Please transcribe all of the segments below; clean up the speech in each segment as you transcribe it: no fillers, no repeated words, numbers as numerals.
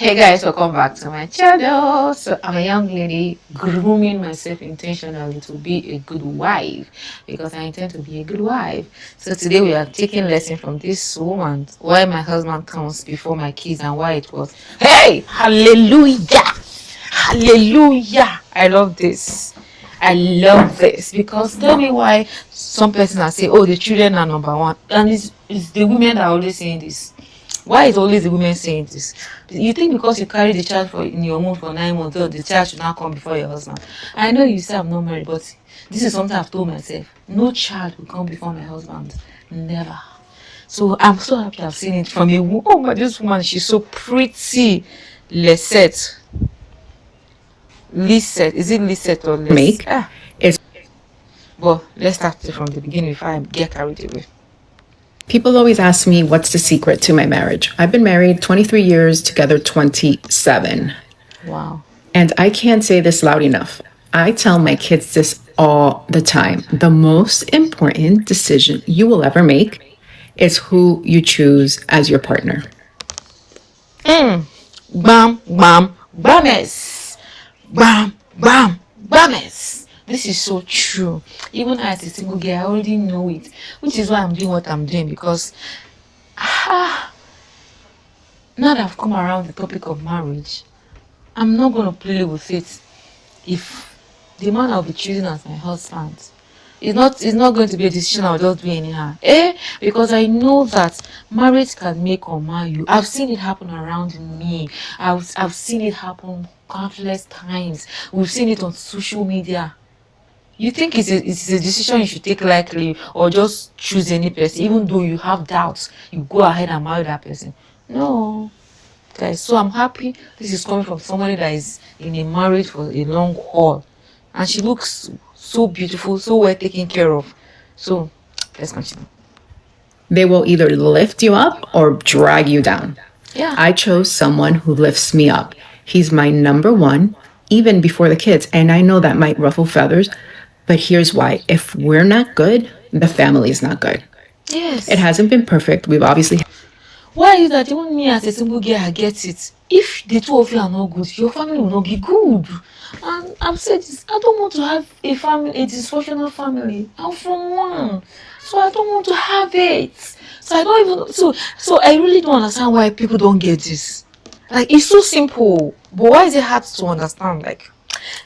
Hey guys, welcome back to my channel. So I'm a young lady grooming myself intentionally to be a good wife because I intend to be a good wife. So today we are taking lesson from this woman, why my husband comes before my kids and why it was. Hey, hallelujah, hallelujah. I love this. I love this because tell me why some persons are saying, oh, the children are number one, and it's the women that are always saying this. Why is always the women saying this? You think because you carry the child for in your womb for 9 months, oh, the child should now come before your husband. I know you say I'm not married, but this is something I've told myself. No child will come before my husband. Never. So I'm so happy I've seen it from a woman. Oh my, this woman, she's so pretty. Lisette. Lisette. Is it Lisette or Les? Make is But let's start from the beginning before I get carried away. people always ask me what's the secret to my marriage. I've been married 23 years, together 27. Wow. And I can't say this loud enough. I tell my kids this all the time. The most important decision you will ever make is who you choose as your partner. Bam, bam, bames. Bam, bam, bames. This is so true. Even as a single girl, I already know it, which is why I'm doing what I'm doing because now that I've come around the topic of marriage, I'm not going to play with it. If the man I'll be choosing as my husband, it's not going to be a decision I'll just do anyhow. Because I know that marriage can make or mar you. I've seen it happen around me. I've seen it happen countless times. We've seen it on social media. You think it's a decision you should take lightly or just choose any person, even though you have doubts, you go ahead and marry that person. No, guys. So I'm happy this is coming from somebody that is in a marriage for a long haul, and she looks so beautiful, so well taken care of. So let's continue. They will either lift you up or drag you down. Yeah. I chose someone who lifts me up. He's my number one, even before the kids. And I know that might ruffle feathers, but here's why. If we're not good, the family is not good. Yes. It hasn't been perfect. We've obviously Why is that even me as a single girl I get it? If the two of you are not good, your family will not be good. And I've said this, I don't want to have a family, a dysfunctional family. I'm from one. So I don't want to have it. So I don't even so I really don't understand why people don't get this. Like it's so simple. But why is it hard to understand? Like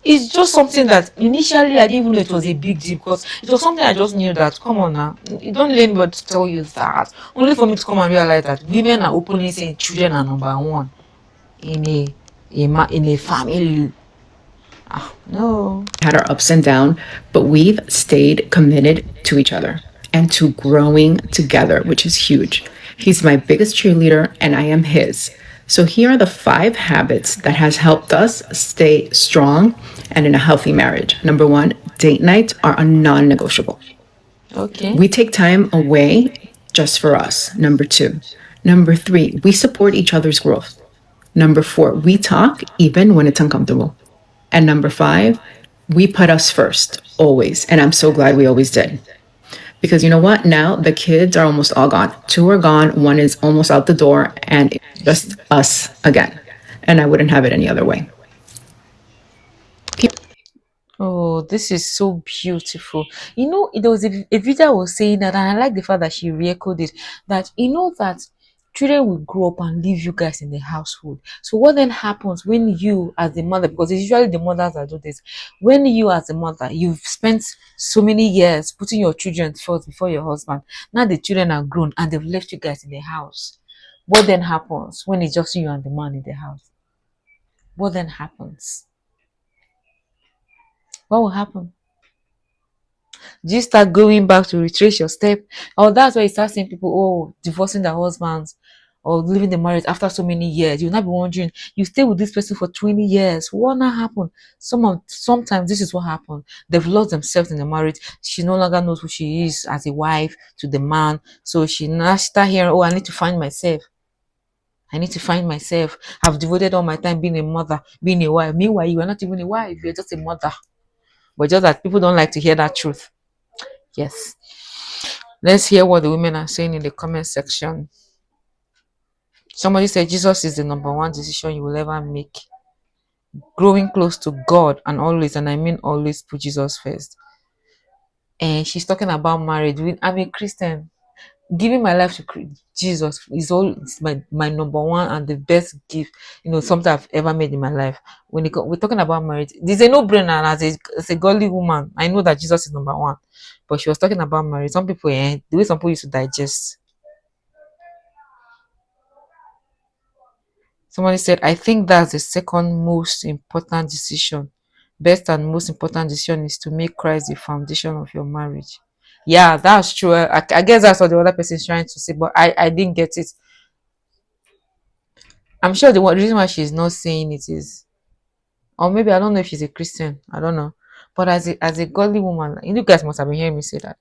it's just something that initially I didn't even know it was a big deal because it was something I just knew that come on now, you don't let anybody to tell you that. Only for me to come and realize that women are openly saying children are number one in a family. No. had our ups and downs, but we've stayed committed to each other and to growing together, which is huge. He's my biggest cheerleader and I am his. So here are the 5 habits that has helped us stay strong and in a healthy marriage. Number 1, date nights are a non-negotiable. Okay. We take time away just for us. Number 2. Number 3, we support each other's growth. Number 4, we talk even when it's uncomfortable. And number 5, we put us first, always. And I'm so glad we always did. Because you know what? Now the kids are almost all gone. 2 are gone, 1 is almost out the door, and it's just us again. And I wouldn't have it any other way. Oh, this is so beautiful. There was a video I was saying that, and I like the fact that she re-echoed it, that that children will grow up and leave you guys in the household. So what then happens when you as the mother, because it's usually the mothers that do this, when you as a mother, you've spent so many years putting your children first before your husband. Now the children are grown and they've left you guys in the house. What then happens when it's just you and the man in the house? What then happens? What will happen? Do you start going back to retrace your step? Or that's why you start seeing people, oh, divorcing their husbands or leaving the marriage after so many years. You'll not be wondering, you stay with this person for 20 years. What now happened? Sometimes this is what happened. They've lost themselves in the marriage. She no longer knows who she is as a wife to the man. So she now start hearing, oh, I need to find myself. I need to find myself. I've devoted all my time being a mother, being a wife. Meanwhile, you are not even a wife, you're just a mother. But just that people don't like to hear that truth. Yes. Let's hear what the women are saying in the comment section. Somebody said Jesus is the number one decision you will ever make. Growing close to God and always, and I mean always, put Jesus first. And she's talking about marriage. I'm a Christian. Giving my life to Jesus is all, it's my number one and the best gift, something I've ever made in my life. We're talking about marriage, there's a no-brainer. And as a godly woman, I know that Jesus is number one. But she was talking about marriage. Some people, the way some people used to digest. Somebody said, I think that's the second most important decision. Best and most important decision is to make Christ the foundation of your marriage. Yeah, that's true. I guess that's what the other person is trying to say, but I didn't get it. I'm sure the reason why she's not saying it is, or maybe I don't know if she's a Christian. I don't know. But as a godly woman, you guys must have been hearing me say that.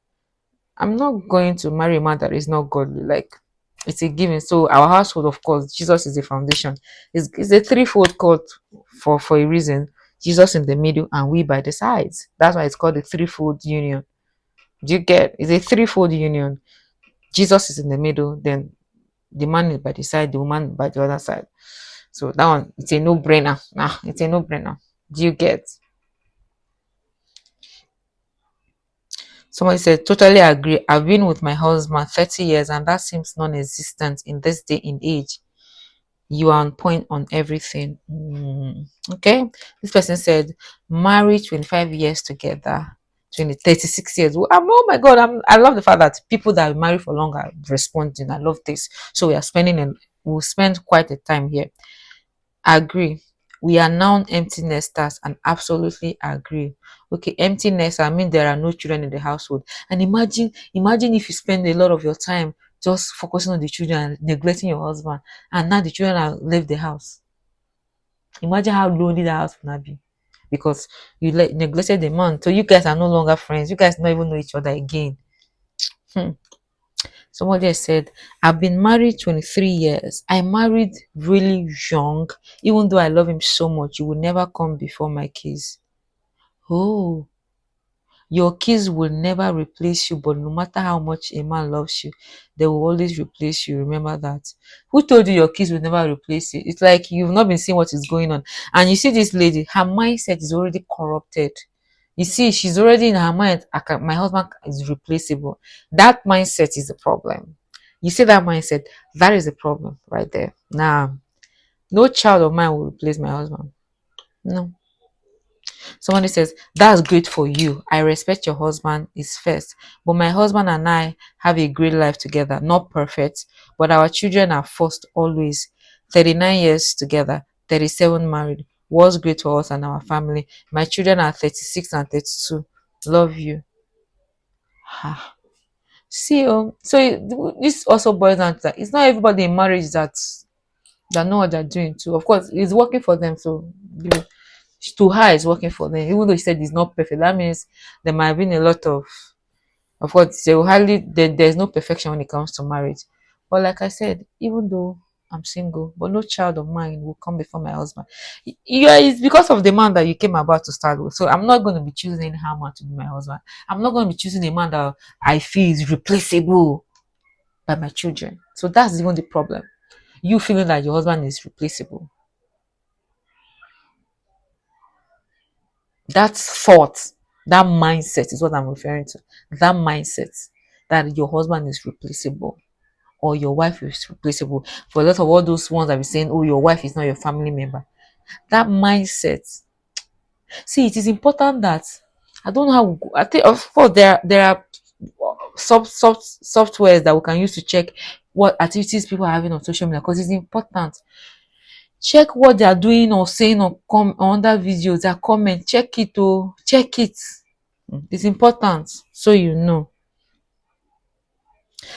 I'm not going to marry a man that is not godly. Like, it's a given. So our household, of course, Jesus is the foundation. It's a threefold cord for a reason. Jesus in the middle and we by the sides. That's why it's called a threefold union. Do you get? It's a threefold union. Jesus is in the middle, then the man is by the side, the woman by the other side. So that one, it's a no-brainer. Nah, it's a no-brainer. Do you get? Somebody said, totally agree. I've been with my husband 30 years and that seems non-existent in this day and age. You are on point on everything. Okay. This person said, married 25 years together, 36 years. Oh my God, I love the fact that people that are married for longer are responding. I love this. So we'll spend quite a time here. Agree. We are now empty nesters and absolutely agree. Okay, empty nest, I mean there are no children in the household. And imagine if you spend a lot of your time just focusing on the children and neglecting your husband, and now the children have left the house. Imagine how lonely that house would not be. Because you neglected the man. So you guys are no longer friends. You guys don't even know each other again. Hmm. Somebody has said, I've been married 23 years. I married really young. Even though I love him so much, you will never come before my kids. Oh, your kids will never replace you, but no matter how much a man loves you, they will always replace you. Remember that. Who told you your kids will never replace you? It's like you've not been seeing what is going on. And you see this lady, her mindset is already corrupted. You see, she's already in her mind, my husband is replaceable. That mindset is the problem. You see that mindset, that is the problem right there. Now, no child of mine will replace my husband. No. Somebody says, that's great for you. I respect your husband is first. But my husband and I have a great life together. Not perfect, but our children are first always. 39 years together, 37 married. What's great for us and our family. My children are 36 and 32. Love you. Ah. See, this also boils down to that. It's not everybody in marriage that know what they're doing too. Of course, it's working for them. So, to her it's working for them, even though she said it's not perfect. That means there might have been a lot of course there's no perfection when it comes to marriage. But like I said, even though I'm single, but no child of mine will come before my husband. Yeah, it's because of the man that you came about to start with. So I'm not going to be choosing any man to be my husband. I'm not going to be choosing a man that I feel is replaceable by my children. So that's even the problem. You feeling that your husband is replaceable. That thought, that mindset is what I'm referring to. That mindset that your husband is replaceable or your wife is replaceable. For a lot of all those ones that be saying, oh, your wife is not your family member. That mindset. See, it is important that I don't know how. I think of course there are softwares that we can use to check what activities people are having on social media, because it's important. Check what they are doing or saying on other videos, their comment. Check it, oh, check it. It's important so you know.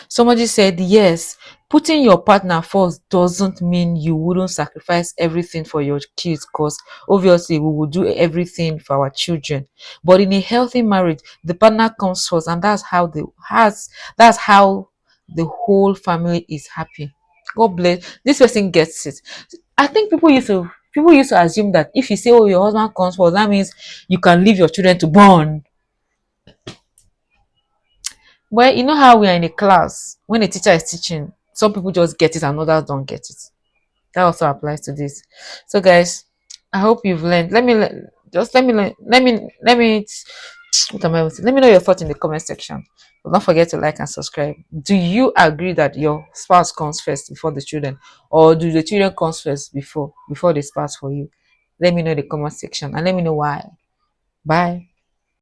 Somebody said, yes, putting your partner first doesn't mean you wouldn't sacrifice everything for your kids, because obviously we will do everything for our children. But in a healthy marriage, the partner comes first, and that's how the whole family is happy. God bless. This person gets it. I think people used to assume that if you say, oh, your husband comes first, that means you can leave your children to born. Well, you know how we are in a class when a teacher is teaching, Some people just get it and others don't get it. That also applies to this. So guys, I hope you've learned. Just let me what am I saying? Let me know your thoughts in the comment section. But don't forget to like and subscribe. Do you agree that your spouse comes first before the children, or do the children comes first before the spouse for you? Let me know in the comment section and let me know why. Bye.